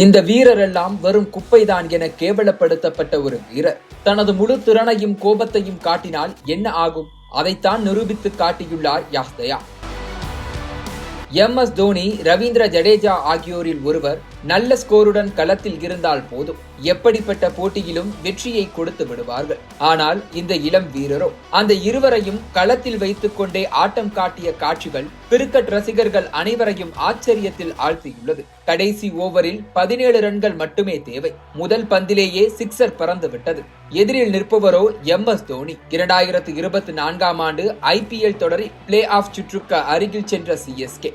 இந்த வீரரெல்லாம் வெறும் குப்பைதான் என கேவலப்படுத்தப்பட்ட ஒரு வீரர் தனது முழு திறனையும் கோபத்தையும் காட்டினால் என்ன ஆகும்? அதைத்தான் நிரூபித்து காட்டியுள்ளார் யாஸ்தயா. MS தோனி, ரவீந்திர ஜடேஜா ஆகியோரில் ஒருவர் நல்ல ஸ்கோருடன் களத்தில் இருந்தால் போதும், எப்படிப்பட்ட போட்டியிலும் வெற்றியை கொடுத்து விடுவார்கள். ஆனால் இந்த இளம் வீரரோ அந்த இருவரையும் களத்தில் வைத்துக் கொண்டே ஆட்டம் காட்டிய காட்சிகள் கிரிக்கெட் ரசிகர்கள் அனைவரையும் ஆச்சரியத்தில் ஆழ்த்தியுள்ளது. கடைசி ஓவரில் 17 ரன்கள் மட்டுமே தேவை. முதல் பந்திலேயே சிக்ஸர் பறந்து விட்டது. எதிரில் நிற்பவரோ MS தோனி. 2024ஆம் ஆண்டு IPL தொடரில் பிளே ஆஃப் சுற்றுக்கு அருகில் சென்ற CSK.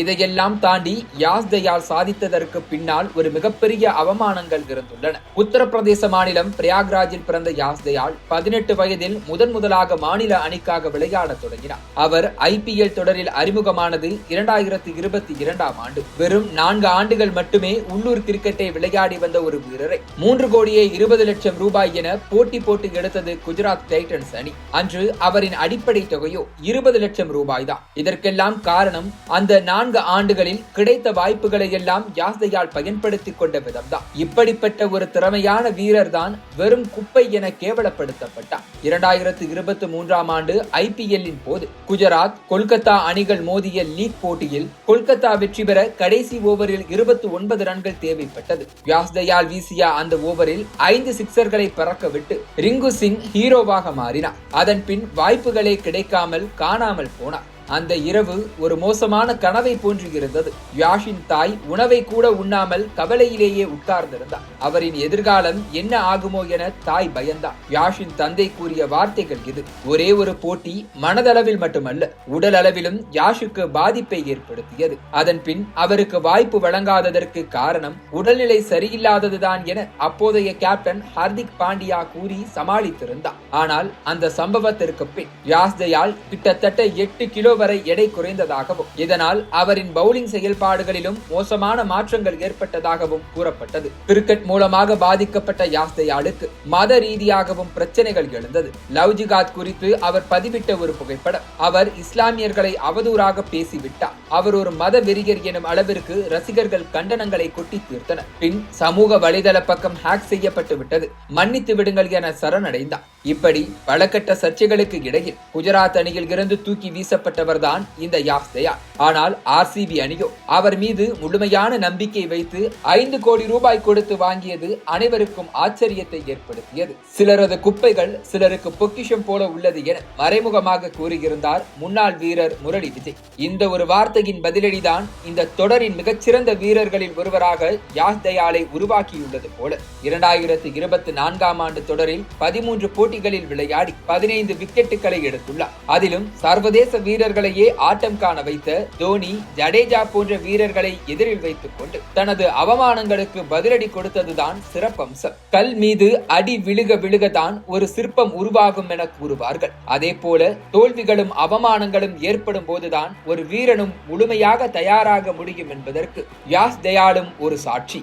இதையெல்லாம் தாண்டி யாஸ்தயால் சாதித்ததற்கு பின்னால் ஒரு மிகப்பெரிய அவமானங்கள் இருந்துள்ளன. உத்தரப்பிரதேச மாநிலம் பிரயாக்ராஜில் பிறந்த யாஸ்தயால் 18 வயதில் முதலாக மாநில அணிக்காக விளையாட தொடங்கினார். அவர் IPL தொடரில் அறிமுகமானது 2022ஆம் ஆண்டு. வெறும் 4 ஆண்டுகள் மட்டுமே உள்ளூர் கிரிக்கெட்டை விளையாடி வந்த ஒரு வீரரை 3 கோடியே 20 லட்சம் ரூபாய் என போட்டி போட்டு எடுத்தது குஜராத் டைட்டன்ஸ் அணி. அன்று அவரின் அடிப்படை தொகையோ 20 லட்சம் ரூபாய் தான். இதற்கெல்லாம் காரணம் அந்த 4 ஆண்டுகளில் கிடைத்த வாய்ப்புகளை எல்லாம் யாஸ்தயால் பயன்படுத்திக் கொண்ட விதம்தான். இப்படிப்பட்ட ஒரு திறமையான வீரர் தான் வெறும் குப்பை என கேவலப்படுத்தப்பட்டார். 2023ஆம் ஆண்டு IPL-இன் போது குஜராத், கொல்கத்தா அணிகள் மோதிய லீக் போட்டியில் கொல்கத்தா வெற்றி பெற கடைசி ஓவரில் 29 ரன்கள் தேவைப்பட்டது. யாஸ்தயால் வீசிய அந்த ஓவரில் 5 சிக்ஸர்களை பறக்க விட்டு ரிங்கு சிங் ஹீரோவாக மாறினார். அதன் பின் வாய்ப்புகளே கிடைக்காமல் காணாமல் போனார். அந்த இரவு ஒரு மோசமான கனவை போன்று இருந்தது. யாஷின் தாய் உணவை கூட உண்ணாமல் கவலையிலேயே உட்கார்ந்திருந்தார். அவரின் எதிர்காலம் என்ன ஆகுமோ என தாய் பயந்தார். யாஷின் தந்தை கூறிய வார்த்தைகள் இது. ஒரே ஒரு போட்டி மனதளவில் மட்டுமல்ல, உடல் அளவிலும் யாஷுக்கு பாதிப்பை ஏற்படுத்தியது. அதன் பின் அவருக்கு வாய்ப்பு வழங்காததற்கு காரணம் உடல்நிலை சரியில்லாததுதான் என அப்போதைய கேப்டன் ஹர்திக் பாண்டியா கூறி சமாளித்திருந்தார். ஆனால் அந்த சம்பவத்திற்கு பின் யாஸ்தயால் கிட்டத்தட்ட 8 கிலோ வரை எடை குறைந்ததாகவும், இதனால் அவரின் பவுலிங் செயல்பாடுகளிலும் மோசமான மாற்றங்கள் ஏற்பட்டதாகவும் கூறப்பட்டது. கிரிக்கெட் மூலமாக பாதிக்கப்பட்ட யாஸ்தயாலுக்கு மத ரீதியாகவும் பிரச்சனைகள் எழுந்தது. லவ் ஜிகாத் குறித்து அவர் பதிவிட்ட ஒரு புகைப்படம். அவர் இஸ்லாமியர்களை அவதூறாக பேசிவிட்டார். அவர் ஒரு மத வெறியர் எனும் அளவிற்கு ரசிகர்கள் கண்டனங்களை கொட்டி தீர்த்தனர். பின் சமூக வலைதள பக்கம் ஹேக் செய்யப்பட்டு விட்டது, மன்னித்து விடுங்கள் என சரணடைந்தார். இப்படி பலகட்ட சர்ச்சைகளுக்கு இடையில் குஜராத் அணியில் இருந்து தூக்கி வீசப்பட்டவர்தான் இந்த யாஸ்தயா. ஆனால் RCB அணியோ அவர் மீது முழுமையான நம்பிக்கை வைத்து 5 கோடி ரூபாய் கொடுத்து வாங்கியது அனைவருக்கும் ஆச்சரியத்தை ஏற்படுத்தியது. சிலரது குப்பைகள் சிலருக்கு பொக்கிஷம் போல உள்ளது என மறைமுகமாக கூறியிருந்தார் முன்னாள் வீரர் முரளி விஜய். இந்த ஒரு வார்த்தையின் பதிலடிதான் இந்த தொடரின் மிகச்சிறந்த வீரர்களில் ஒருவராக யாஸ்தயாலை உருவாக்கியுள்ளது போல. 2024ஆம் ஆண்டு தொடரில் 13 போட்டிகளில் விளையாடி 15 விக்கெட்டுகளை எடுத்துள்ளார். அதிலும் சர்வதேச வீரர்களையே ஆட்டம் காண வைத்த தோனி, ஜடேஜா போன்ற வீரர்களை எதிரில் வைத்துக் கொண்டு தனது அவமானங்களுக்கு பதிலடி கொடுத்ததுதான் சிறப்பம்சம். கல் மீது அடி விழுகத்தான் ஒரு சிற்பம் உருவாகும் என கூறுவார்கள். அதே போல தோல்விகளும் அவமானங்களும் ஏற்படும் போதுதான் ஒரு வீரனும் முழுமையாக தயாராக முடியும் என்பதற்கு யாஸ்தயாலும் ஒரு சாட்சி.